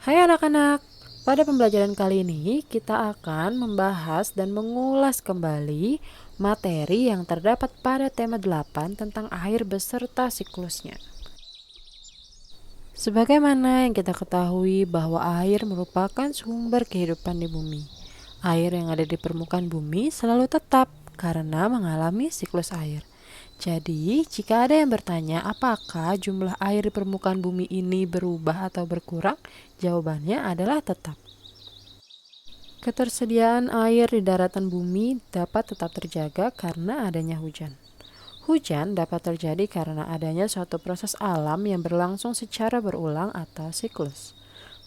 Hai anak-anak, pada pembelajaran kali ini kita akan membahas dan mengulas kembali materi yang terdapat pada tema 8 tentang air beserta siklusnya. Sebagaimana yang kita ketahui bahwa air merupakan sumber kehidupan di bumi. Air yang ada di permukaan bumi selalu tetap karena mengalami siklus air. Jadi, jika ada yang bertanya apakah jumlah air di permukaan bumi ini berubah atau berkurang, jawabannya adalah tetap. Ketersediaan air di daratan bumi dapat tetap terjaga karena adanya hujan. Hujan dapat terjadi karena adanya suatu proses alam yang berlangsung secara berulang atau siklus.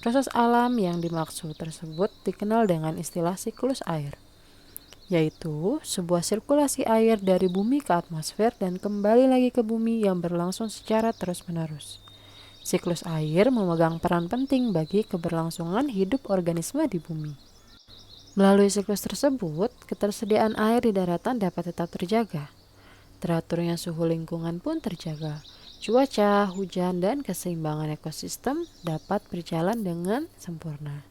Proses alam yang dimaksud tersebut dikenal dengan istilah siklus air, yaitu sebuah sirkulasi air dari bumi ke atmosfer dan kembali lagi ke bumi yang berlangsung secara terus-menerus. Siklus air memegang peran penting bagi keberlangsungan hidup organisme di bumi. Melalui siklus tersebut, ketersediaan air di daratan dapat tetap terjaga. Teraturnya suhu lingkungan pun terjaga. Cuaca, hujan, dan keseimbangan ekosistem dapat berjalan dengan sempurna.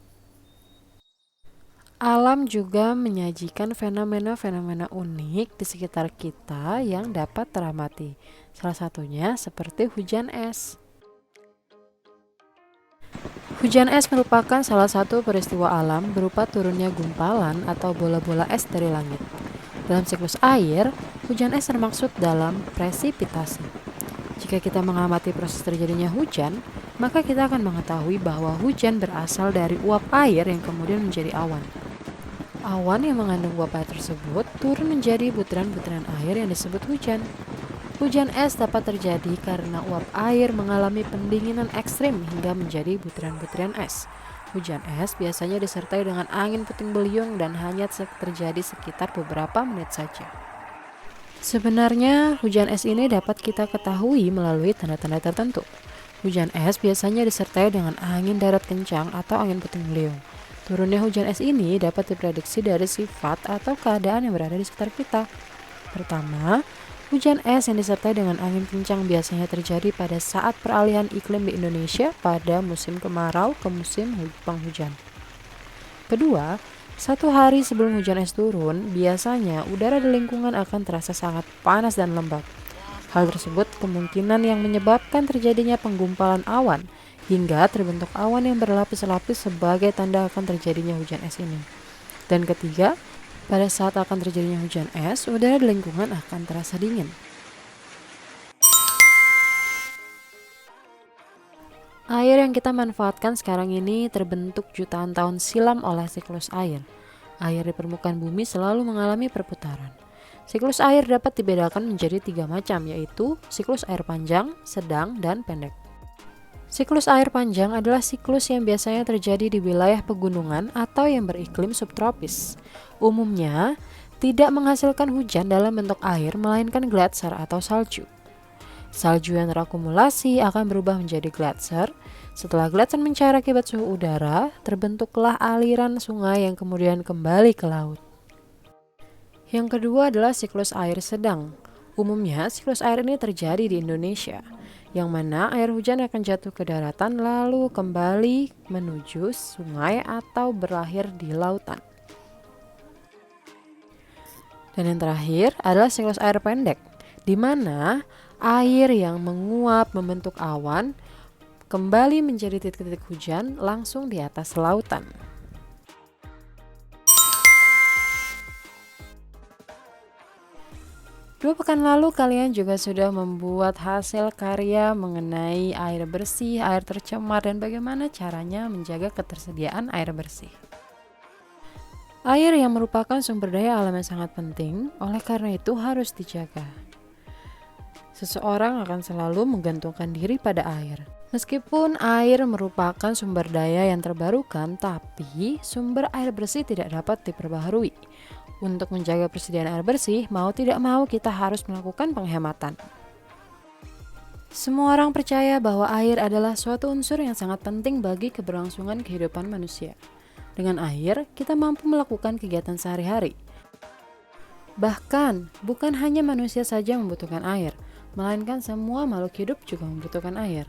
Alam juga menyajikan fenomena-fenomena unik di sekitar kita yang dapat teramati. Salah satunya seperti hujan es. Hujan es merupakan salah satu peristiwa alam berupa turunnya gumpalan atau bola-bola es dari langit. Dalam siklus air, hujan es termaksud dalam presipitasi. Jika kita mengamati proses terjadinya hujan, maka kita akan mengetahui bahwa hujan berasal dari uap air yang kemudian menjadi awan. Awan yang mengandung uap air tersebut turun menjadi butiran-butiran air yang disebut hujan. Hujan es dapat terjadi karena uap air mengalami pendinginan ekstrim hingga menjadi butiran-butiran es. Hujan es biasanya disertai dengan angin puting beliung dan hanya terjadi sekitar beberapa menit saja. Sebenarnya, hujan es ini dapat kita ketahui melalui tanda-tanda tertentu. Hujan es biasanya disertai dengan angin darat kencang atau angin puting beliung. Turunnya hujan es ini dapat diprediksi dari sifat atau keadaan yang berada di sekitar kita. Pertama, hujan es yang disertai dengan angin kencang biasanya terjadi pada saat peralihan iklim di Indonesia pada musim kemarau ke musim penghujan. Kedua, satu hari sebelum hujan es turun, biasanya udara di lingkungan akan terasa sangat panas dan lembab. Hal tersebut kemungkinan yang menyebabkan terjadinya penggumpalan awan, hingga terbentuk awan yang berlapis-lapis sebagai tanda akan terjadinya hujan es ini. Dan ketiga, pada saat akan terjadinya hujan es, udara di lingkungan akan terasa dingin. Air yang kita manfaatkan sekarang ini terbentuk jutaan tahun silam oleh siklus air. Air di permukaan bumi selalu mengalami perputaran. Siklus air dapat dibedakan menjadi 3 macam, yaitu siklus air panjang, sedang, dan pendek. Siklus air panjang adalah siklus yang biasanya terjadi di wilayah pegunungan atau yang beriklim subtropis. Umumnya, tidak menghasilkan hujan dalam bentuk air melainkan gletser atau salju. Salju yang terakumulasi akan berubah menjadi gletser. Setelah gletser mencair akibat suhu udara, terbentuklah aliran sungai yang kemudian kembali ke laut. Yang kedua adalah siklus air sedang. Umumnya, siklus air ini terjadi di Indonesia, yang mana air hujan akan jatuh ke daratan lalu kembali menuju sungai atau berakhir di lautan. Dan yang terakhir adalah siklus air pendek, di mana air yang menguap membentuk awan kembali menjadi titik-titik hujan langsung di atas lautan. Dua pekan lalu kalian juga sudah membuat hasil karya mengenai air bersih, air tercemar, dan bagaimana caranya menjaga ketersediaan air bersih. Air yang merupakan sumber daya alam yang sangat penting, oleh karena itu harus dijaga. Seseorang akan selalu menggantungkan diri pada air. Meskipun air merupakan sumber daya yang terbarukan, tapi sumber air bersih tidak dapat diperbaharui. Untuk menjaga persediaan air bersih, mau tidak mau kita harus melakukan penghematan. Semua orang percaya bahwa air adalah suatu unsur yang sangat penting bagi keberlangsungan kehidupan manusia. Dengan air, kita mampu melakukan kegiatan sehari-hari. Bahkan, bukan hanya manusia saja yang membutuhkan air, melainkan semua makhluk hidup juga membutuhkan air.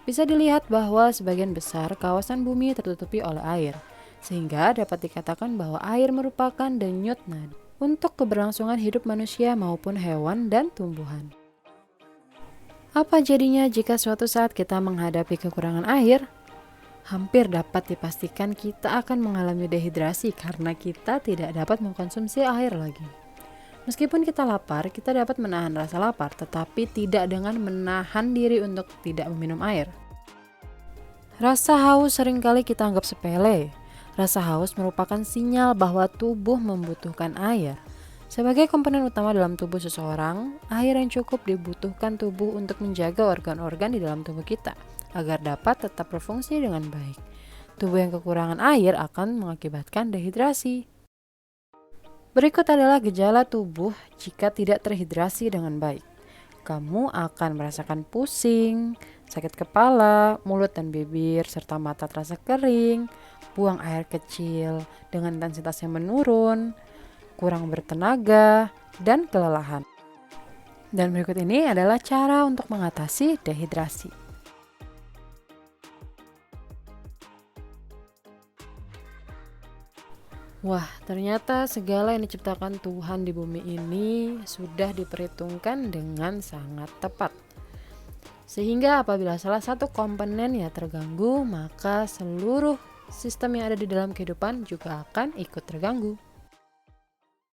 Bisa dilihat bahwa sebagian besar kawasan bumi tertutupi oleh air, sehingga dapat dikatakan bahwa air merupakan denyut nadi untuk keberlangsungan hidup manusia maupun hewan dan tumbuhan. Apa jadinya jika suatu saat kita menghadapi kekurangan air? Hampir dapat dipastikan kita akan mengalami dehidrasi karena kita tidak dapat mengkonsumsi air lagi. Meskipun kita lapar, kita dapat menahan rasa lapar, tetapi tidak dengan menahan diri untuk tidak meminum air. Rasa haus seringkali kita anggap sepele. Rasa haus merupakan sinyal bahwa tubuh membutuhkan air. Sebagai komponen utama dalam tubuh seseorang, air yang cukup dibutuhkan tubuh untuk menjaga organ-organ di dalam tubuh kita agar dapat tetap berfungsi dengan baik. Tubuh yang kekurangan air akan mengakibatkan dehidrasi. Berikut adalah gejala tubuh jika tidak terhidrasi dengan baik. Kamu akan merasakan pusing, sakit kepala, mulut dan bibir, serta mata terasa kering, buang air kecil dengan intensitas yang menurun, kurang bertenaga, dan kelelahan. Dan berikut ini adalah cara untuk mengatasi dehidrasi. Wah, ternyata segala yang diciptakan Tuhan di bumi ini sudah diperhitungkan dengan sangat tepat. Sehingga apabila salah satu komponennya terganggu, maka seluruh sistem yang ada di dalam kehidupan juga akan ikut terganggu.